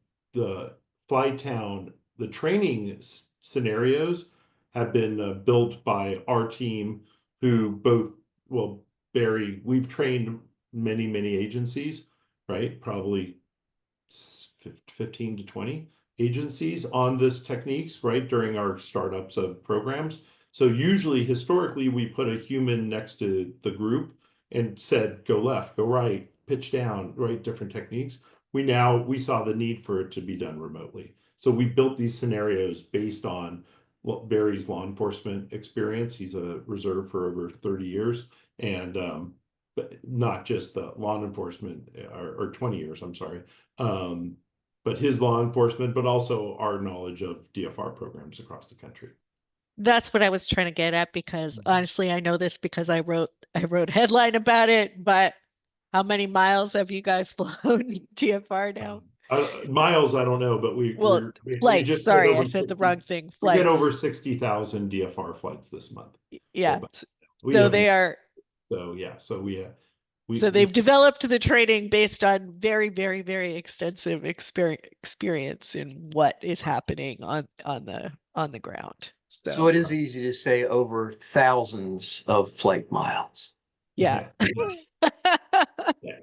fly town, the training scenarios have been built by our team who both, well, Barry, we've trained many agencies, right? Probably 15 to 20 agencies on this techniques, right, during our startups of programs. So usually, historically, we put a human next to the group and said, go left, go right, pitch down, right, different techniques. We saw the need for it to be done remotely. So we built these scenarios based on Barry's law enforcement experience. He's a reserve for over 30 years. And but not just the law enforcement or 20 years, I'm sorry. But his law enforcement, but also our knowledge of DFR programs across the country. That's what I was trying to get at because honestly, I know this because I wrote a headline about it, but how many miles have you guys flown TFR now? Miles, I don't know, but Well, we flights. just hit Sorry, I over said the 60. wrong thing. We hit Flights. over 60,000 DFR flights this month. Yeah. So we So haven't. they are So yeah. So so we they've developed the training based on very extensive experience in what is happening on the ground. So So it is easy to say over thousands of flight miles. yeah.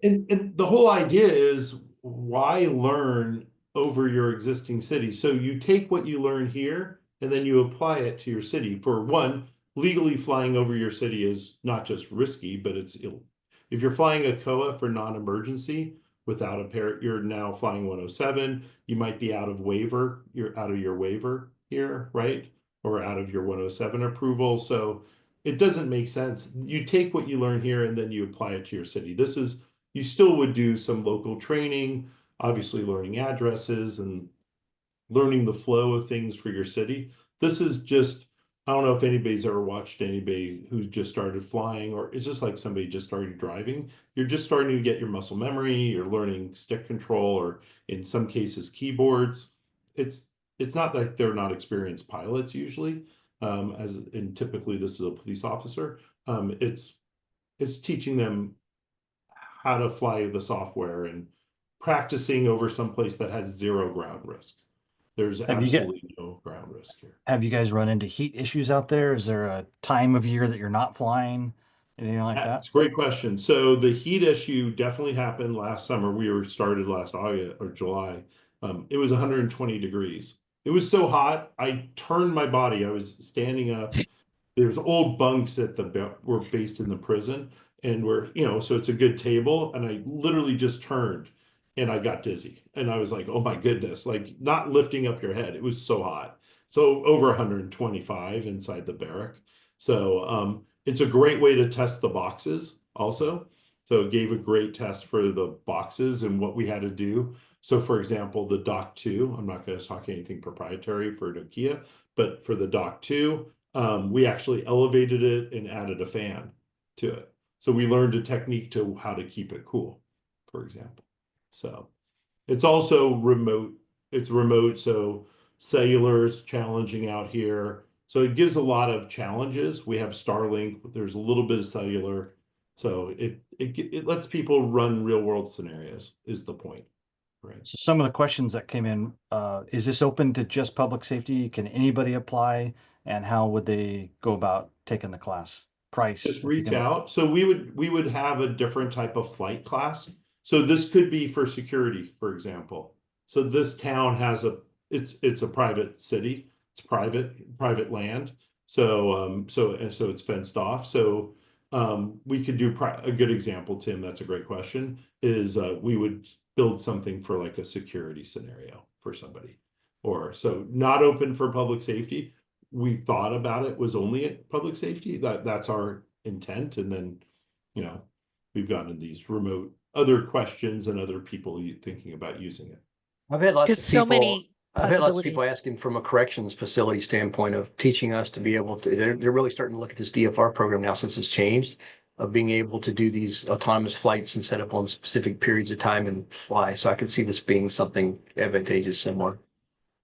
And the whole idea is why learn over your existing city? So you take what you learn here and then you apply it to your city. For one, legally flying over your city is not just risky, but it's ill. If you're flying a COA for non-emergency without a pair, you're now flying 107. You might be out of waiver. You're out of your waiver here, right? Or out of your 107 approval. So it doesn't make sense. You take what you learn here and then you apply it to your city. You still would do some local training, obviously learning addresses and learning the flow of things for your city. This is just, I don't know if anybody's ever watched anybody who's just started flying, or it's just like somebody just started driving. You're just starting to get your muscle memory, you're learning stick control, or in some cases, keyboards. It's it's not like they're not experienced pilots usually, as and typically this is a police officer. It's teaching them how to fly the software and practicing over someplace that has zero ground risk. There's Have you get absolutely no ground risk here. have you guys run into heat issues out there? Is there a time of year that you're not flying? Anything like that? That's a great question. So the heat issue definitely happened last summer. We were started last August or July. It was 120 degrees. It was so hot. I turned my body. I was standing up. There's old bunks at were based in the prison, and we're so it's a good table. And I literally just turned, and I got dizzy, and I was like, oh my goodness, like not lifting up your head. It was so hot. So over 125 inside the barrack. So it's a great way to test the boxes also. So it gave a great test for the boxes and what we had to do. So for example, the Dock 2, I'm not going to talk anything proprietary for Nokia, but for the Dock 2, we actually elevated it and added a fan to it. So we learned a technique to how to keep it cool, for example. So it's also remote. It's remote, so cellular is challenging out here. So it gives a lot of challenges. We have Starlink. There's a little bit of cellular. So it lets people run real world scenarios is the point, right? So some of the questions that came in, is this open to just public safety? Can anybody apply? And how would they go about taking the class? Price, Just if you reach can. out. So we would have a different type of flight class. So this could be for security, for example. So this town has it's a private city. It's private land. So it's fenced off. So we could do a good example, Tim. That's a great question. Is we would build something for like a security scenario for somebody, or so not open for public safety. We thought about it was only at public safety. That's our intent, and then we've gotten these remote other questions and other people thinking about using it. I've had lots Because of so people. many I've had lots of people possibilities. asking from a corrections facility standpoint of teaching us to be able to. They're really starting to look at this DFR program now since it's changed, of being able to do these autonomous flights and set up on specific periods of time and fly. So I could see this being something advantageous, similar.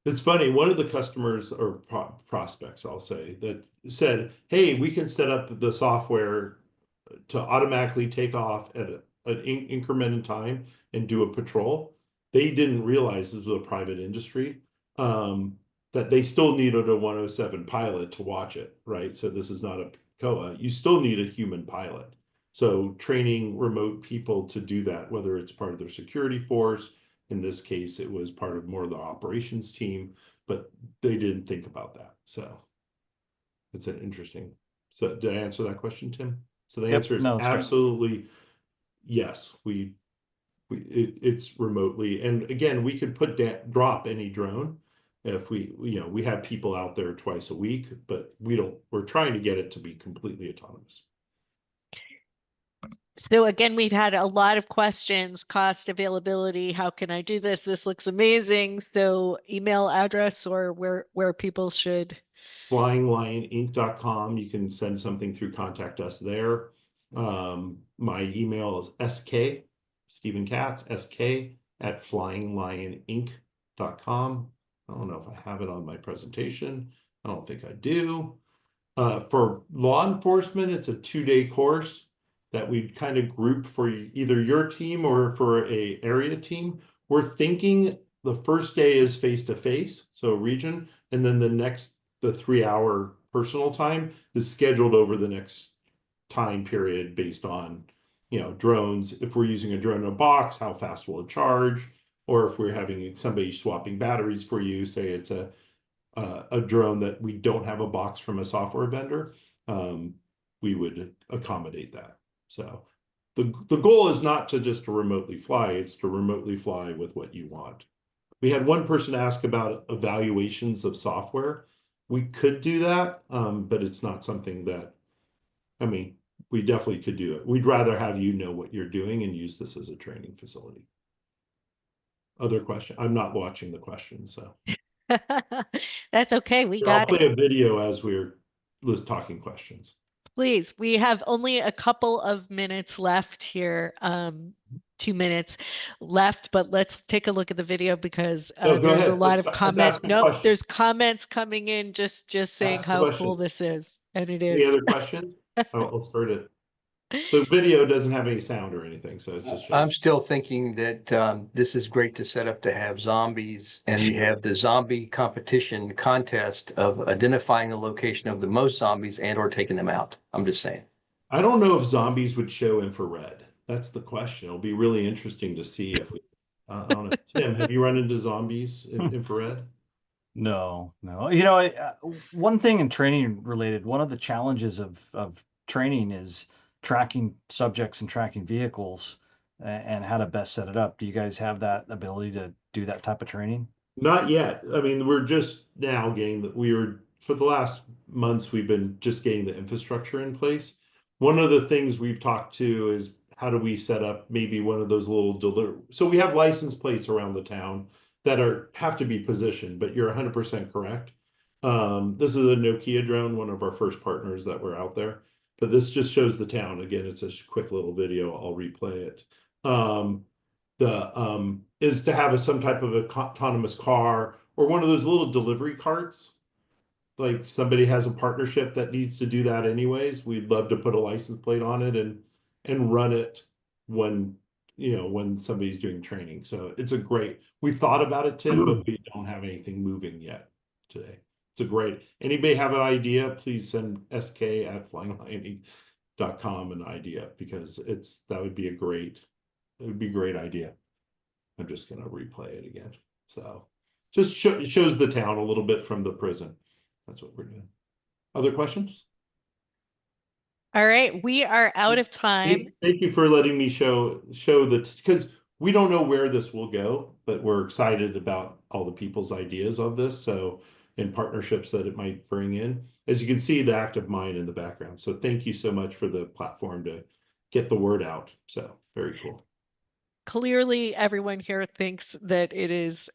It's funny. One of the customers or prospects, I'll say, that said, "Hey, we can set up the software to automatically take off at an increment in time and do a patrol." They didn't realize this was a private industry, that they still needed a 107 pilot to watch it, right? So this is not a COA. You still need a human pilot. So training remote people to do that, whether it's part of their security force, in this case, it was part of more of the operations team, but they didn't think about that. So it's an interesting. So did I answer that question, Tim? So the Yep. answer is No, that's great. absolutely yes. It's remotely, and again, we could drop any drone if we have people out there twice a week, but we're trying to get it to be completely autonomous. So again, we've had a lot of questions, cost, availability, how can I do this? This looks amazing. So email address or where people should. FlyingLionInc.com. You can send something through, contact us there. My email is sk, Stephen Katz, sk@FlyingLionInc.com. I don't know if I have it on my presentation. I don't think I do. For law enforcement, it's a 2-day course that we kind of group for either your team or for a area team. We're thinking the first day is face-to-face, so region, and then the 3-hour personal time is scheduled over the next time period based on drones. If we're using a drone in a box, how fast will it charge? Or if we're having somebody swapping batteries for you, say it's a drone that we don't have a box from a software vendor, we would accommodate that. So the goal is not to just to remotely fly, it's to remotely fly with what you want. We had one person ask about evaluations of software. We could do that, but it's not something that, we definitely could do it. We'd rather have what you're doing and use this as a training facility. Other question? I'm not watching the questions, so. That's okay. We I'll got play it. a video as we're talking questions. Please, we have only a couple of minutes left here. 2 minutes left, but let's take a look at the video because Go there's a ahead. lot of Let's comment. ask a Nope, question. there's comments coming in just saying Ask the how cool questions. this is, and it Any is. other questions? I'll start it. The video doesn't have any sound or anything, so it's just I'm still thinking that this is great to set up to have zombies, and you have the zombie competition contest of identifying the location of the most zombies and or taking them out. I'm just saying. I don't know if zombies would show infrared. That's the question. It'll be really interesting to see if we. I don't know. Tim, have you run into zombies in infrared? No. One thing in training related, one of the challenges of training is tracking subjects and tracking vehicles and how to best set it up. Do you guys have that ability to do that type of training? Not yet. We're just now for the last months, we've been just getting the infrastructure in place. One of the things we've talked to is how do we set up maybe one of those little so we have license plates around the town that have to be positioned, but you're 100% correct. This is a Nokia drone, one of our first partners that were out there, but this just shows the town. Again, it's a quick little video. I'll replay it. Is to have some type of autonomous car or one of those little delivery carts. Like somebody has a partnership that needs to do that anyways. We'd love to put a license plate on it and run it when somebody's doing training. So we thought about it, Tim, but we don't have anything moving yet today. It's a great. Anybody have an idea? Please send sk@flyinglionInc.com an idea, because that would be a great It would be a great idea. I'm just going to replay it again. So just shows the town a little bit from the prison. That's what we're doing. Other questions? All right, we are out of time. Thank you for letting me show that, because we don't know where this will go, but we're excited about all the people's ideas of this. So, and partnerships that it might bring in. As you can see, the active mind in the background. So thank you so much for the platform to get the word out. So very cool. Clearly, everyone here thinks that it is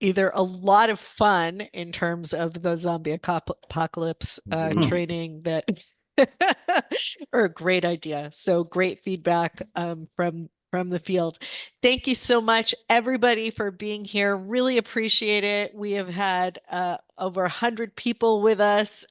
either a lot of fun in terms of the zombie apocalypse training that or a great idea. So great feedback from the field. Thank you so much, everybody, for being here. Really appreciate it. We have had over 100 people with us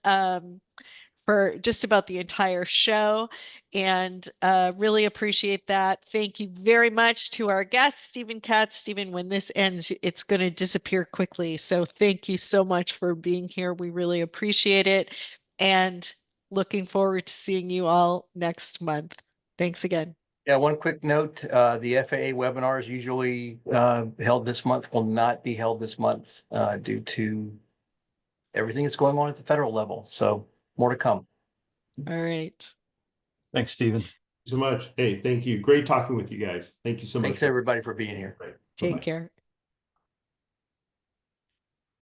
for just about the entire show, and really appreciate that. Thank you very much to our guest, Stephen Katz. Stephen, when this ends, it's going to disappear quickly. So thank you so much for being here. We really appreciate it, and looking forward to seeing you all next month. Thanks again. Yeah, one quick note, the FAA webinars usually held this month will not be held this month due to everything that's going on at the federal level. So more to come. All right. Thanks, Stephen. So much. Hey, thank you. Great talking with you guys. Thank you so much. Thanks everybody for being here. Right. Take Bye-bye. care.